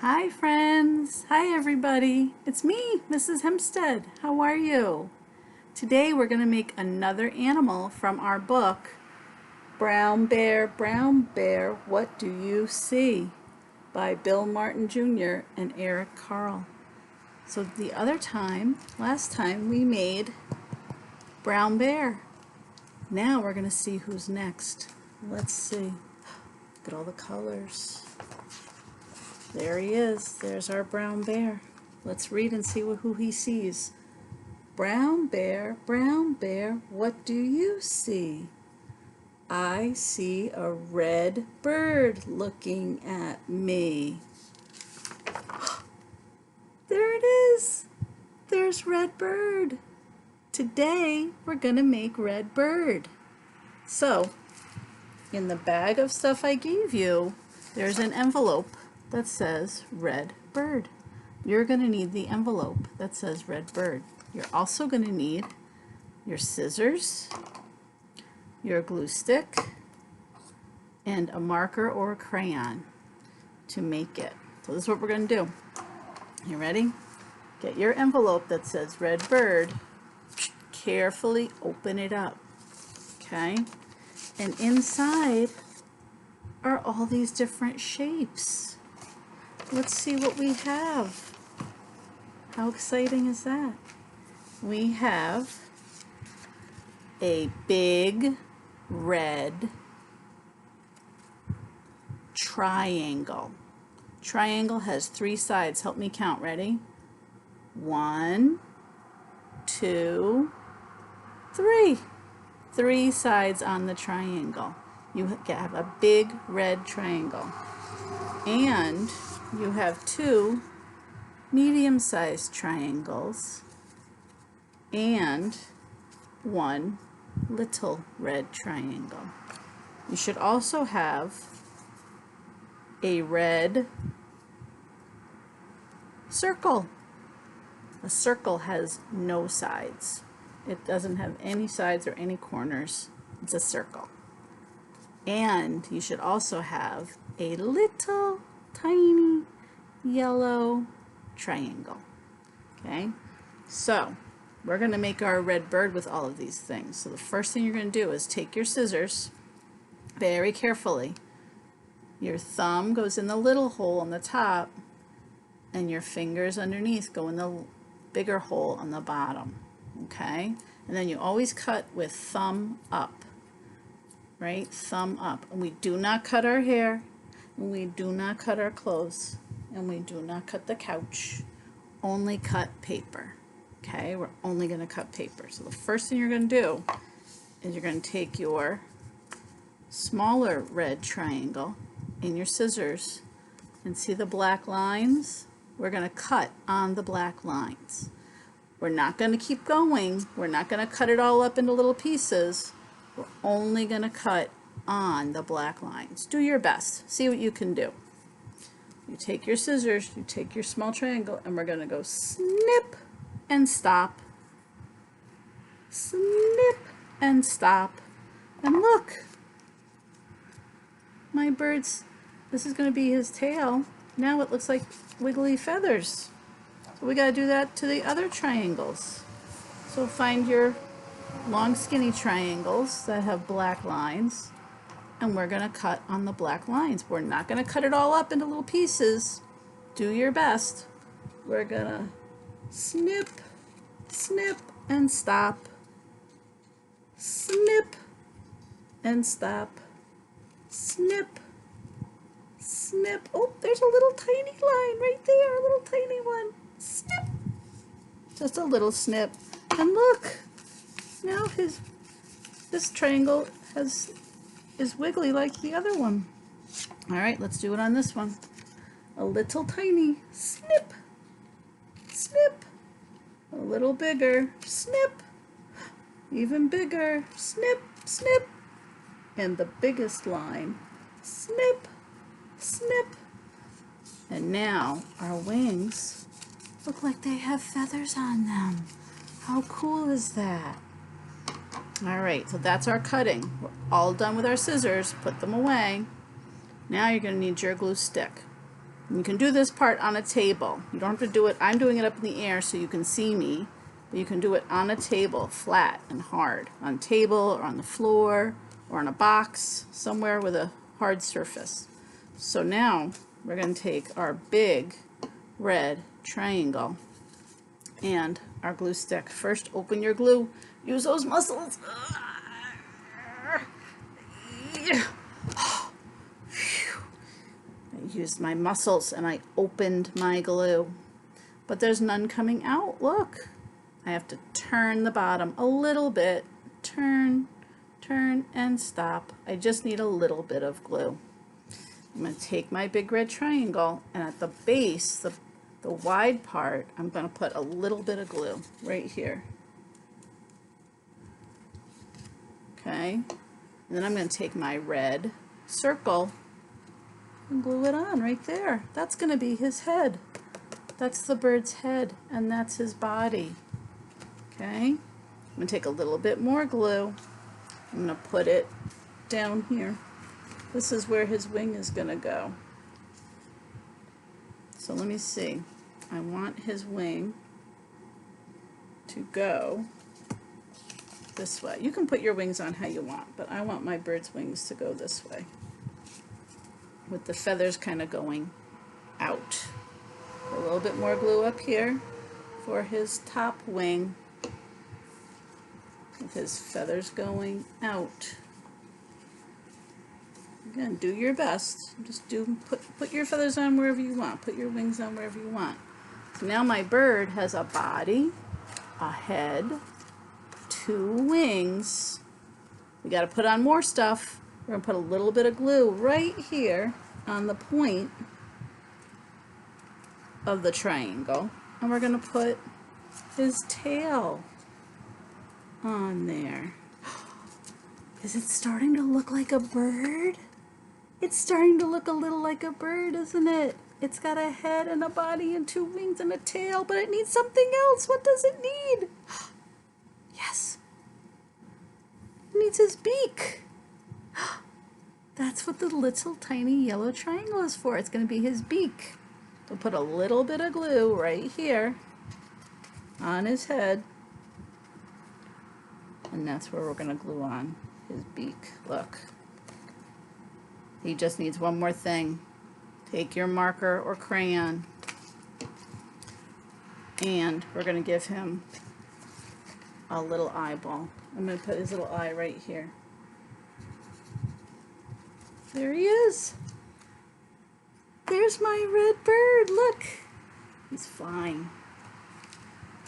Hi friends! Hi everybody! It's me, Mrs. Hempstead. How are you? Today we're going to make another animal from our book, Brown Bear, What Do You See? By Bill Martin Jr. and Eric Carle. So last time we made Brown Bear. Now we're going to see who's next. Let's see. Look at all the colors. There he is. There's our brown bear. Let's read and see who he sees. Brown bear, what do you see? I see a red bird looking at me. There it is. There's Red Bird. Today we're going to make Red Bird. So, in the bag of stuff I gave you, there's an envelope that says Red Bird. You're going to need the envelope that says Red Bird. You're also going to need your scissors, your glue stick, and a marker or a crayon to make it. So this is what we're going to do. You ready? Get your envelope that says Red Bird. Carefully open it up. Okay? And inside are all these different shapes. Let's see what we have. How exciting is that? We have a big red triangle. Triangle has 3 sides. Help me count. Ready? 1, 2, 3. 3 sides on the triangle. You have a big red triangle. And you have 2 medium-sized triangles and 1 little red triangle. You should also have a red circle. A circle has no sides. It doesn't have any sides or any corners. It's a circle. And you should also have a little tiny yellow triangle. Okay, so we're going to make our red bird with all of these things. So the first thing you're going to do is take your scissors very carefully. Your thumb goes in the little hole on the top and your fingers underneath go in the bigger hole on the bottom. Okay, and then you always cut with thumb up. Right? Thumb up. And we do not cut our hair, and we do not cut our clothes, and we do not cut the couch. Only cut paper. Okay? We're only going to cut paper. So the first thing you're going to do is you're going to take your smaller red triangle in your scissors and see the black lines? We're going to cut on the black lines. We're not going to keep going. We're not going to cut it all up into little pieces. We're only going to cut on the black lines. Do your best. See what you can do. You take your scissors, you take your small triangle, and we're going to go snip and stop. Snip and stop. And look, my bird's, this is going to be his tail. Now it looks like wiggly feathers. So we got to do that to the other triangles. So find your long skinny triangles that have black lines, and we're going to cut on the black lines. We're not going to cut it all up into little pieces. Do your best. We're going to snip, snip, and stop. Snip and stop. Snip, snip. Oh, there's a little tiny line right there, a little tiny one. Snip. Just a little snip. And look. Now this triangle is wiggly like the other one. All right, let's do it on this one. A little tiny snip, snip. A little bigger snip. Even bigger snip, snip. And the biggest line snip, snip. And now our wings look like they have feathers on them. How cool is that? Alright, so that's our cutting. We're all done with our scissors. Put them away. Now you're going to need your glue stick. And you can do this part on a table. You don't have to do it. I'm doing it up in the air so you can see me. But you can do it on a table, flat and hard. On a table or on the floor or on a box, somewhere with a hard surface. So now we're going to take our big red triangle and our glue stick. First, open your glue. Use those muscles. I used my muscles and I opened my glue. But there's none coming out. Look. I have to turn the bottom a little bit. Turn, turn, and stop. I just need a little bit of glue. I'm going to take my big red triangle, and at the base, the wide part, I'm going to put a little bit of glue right here. Okay? And then I'm going to take my red circle and glue it on right there. That's going to be his head. That's the bird's head, and that's his body. Okay? I'm going to take a little bit more glue. I'm going to put it down here. This is where his wing is going to go. So let me see. I want his wing to go this way. You can put your wings on how you want, but I want my bird's wings to go this way, with the feathers kind of going out. A little bit more glue up here for his top wing, with his feathers going out. Again, do your best. Just put your feathers on wherever you want. Put your wings on wherever you want. So now my bird has a body, a head, 2 wings. We got to put on more stuff. We're going to put a little bit of glue right here on the point of the triangle. And we're going to put his tail on there. Is it starting to look like a bird? It's starting to look a little like a bird, isn't it? It's got a head and a body and 2 wings and a tail, but it needs something else. What does it need? Yes. It needs his beak. That's what the little tiny yellow triangle is for. It's going to be his beak. We'll put a little bit of glue right here on his head. And that's where we're going to glue on his beak. Look. He just needs one more thing. Take your marker or crayon, and we're going to give him a little eyeball. I'm going to put his little eye right here. There he is. There's my red bird. Look. He's flying.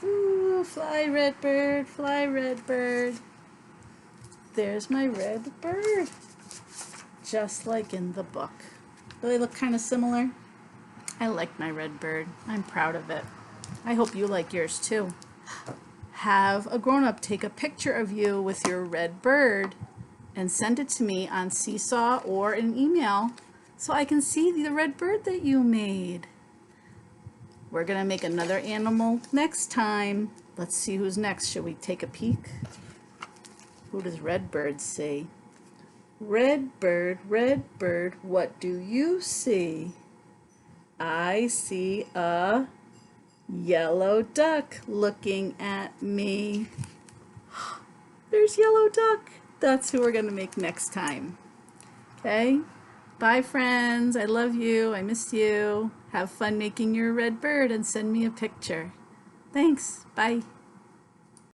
Ooh, fly red bird, fly red bird. There's my red bird. Just like in the book. Do they look kind of similar? I like my red bird. I'm proud of it. I hope you like yours too. Have a grown-up take a picture of you with your red bird and send it to me on Seesaw or an email so I can see the red bird that you made. We're going to make another animal next time. Let's see who's next. Should we take a peek? Who does red bird say? Red bird, what do you see? I see a yellow duck looking at me. There's yellow duck. That's who we're going to make next time. Okay? Bye, friends. I love you. I miss you. Have fun making your red bird and send me a picture. Thanks. Bye.